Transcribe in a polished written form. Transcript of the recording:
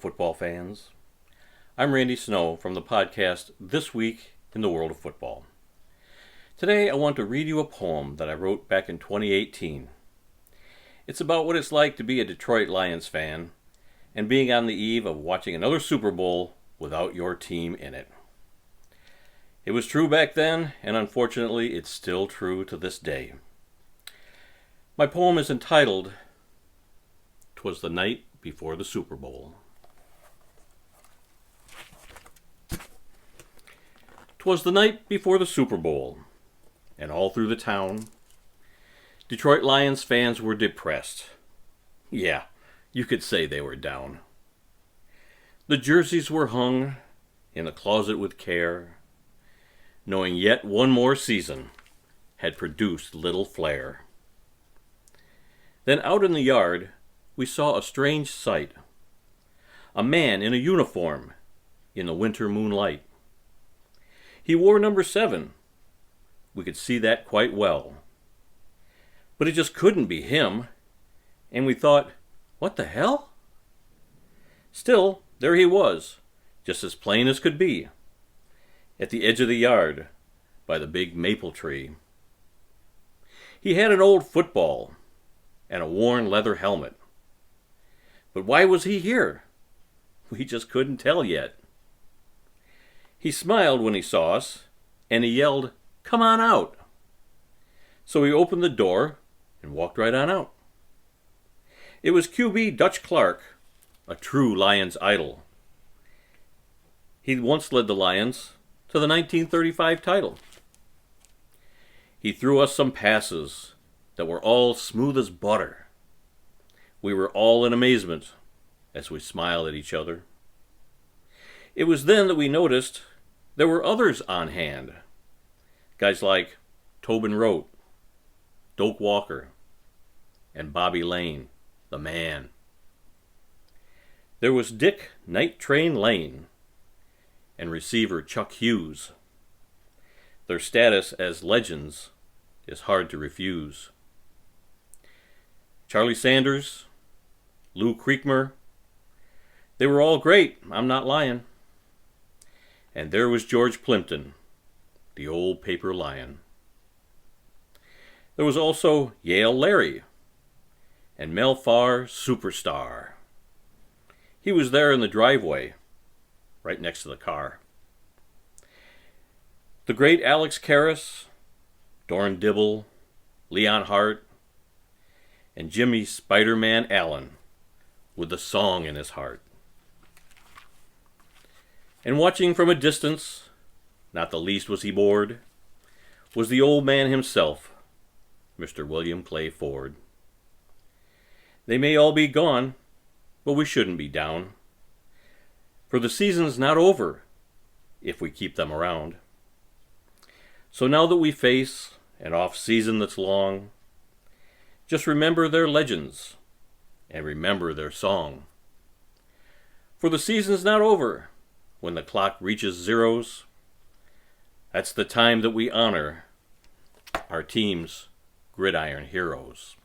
football fans. I'm Randy Snow from the podcast This Week in the World of Football. Today I want to read you a poem that I wrote back in 2018. It's about what it's like to be a Detroit Lions fan and being on the eve of watching another Super Bowl without your team in it. It was true back then, and unfortunately it's still true to this day. My poem is entitled, "'Twas the Night Before the Super Bowl." 'Twas the night before the Super Bowl, and all through the town, Detroit Lions fans were depressed. Yeah, you could say they were down. The jerseys were hung in the closet with care, knowing yet one more season had produced little flair. Then out in the yard, we saw a strange sight. A man in a uniform in the winter moonlight. He wore number 7. We could see that quite well. But it just couldn't be him, and we thought, what the hell? Still, there he was, just as plain as could be, at the edge of the yard, by the big maple tree. He had an old football and a worn leather helmet. But why was he here? We just couldn't tell yet. He smiled when he saw us, and he yelled, "Come on out." So we opened the door and walked right on out. It was QB Dutch Clark, a true Lions idol. He once led the Lions to the 1935 title. He threw us some passes that were all smooth as butter. We were all in amazement as we smiled at each other. It was then that we noticed there were others on hand. Guys like Tobin Rote, Doak Walker, and Bobby Lane, the man. There was Dick Night Train Lane and receiver Chuck Hughes. Their status as legends is hard to refuse. Charlie Sanders, Lou Creekmer, they were all great, I'm not lying. And there was George Plimpton, the old paper lion. There was also Yale Larry and Mel Farr Superstar. He was there in the driveway, right next to the car. The great Alex Karras, Dorn Dibble, Leon Hart, and Jimmy Spider-Man Allen with a song in his heart. And watching from a distance, not the least was he bored, was the old man himself, Mr. William Clay Ford. They may all be gone, but we shouldn't be down. For the season's not over if we keep them around. So now that we face an off-season that's long, just remember their legends and remember their song. For the season's not over when the clock reaches zeros. That's the time that we honor our team's gridiron heroes.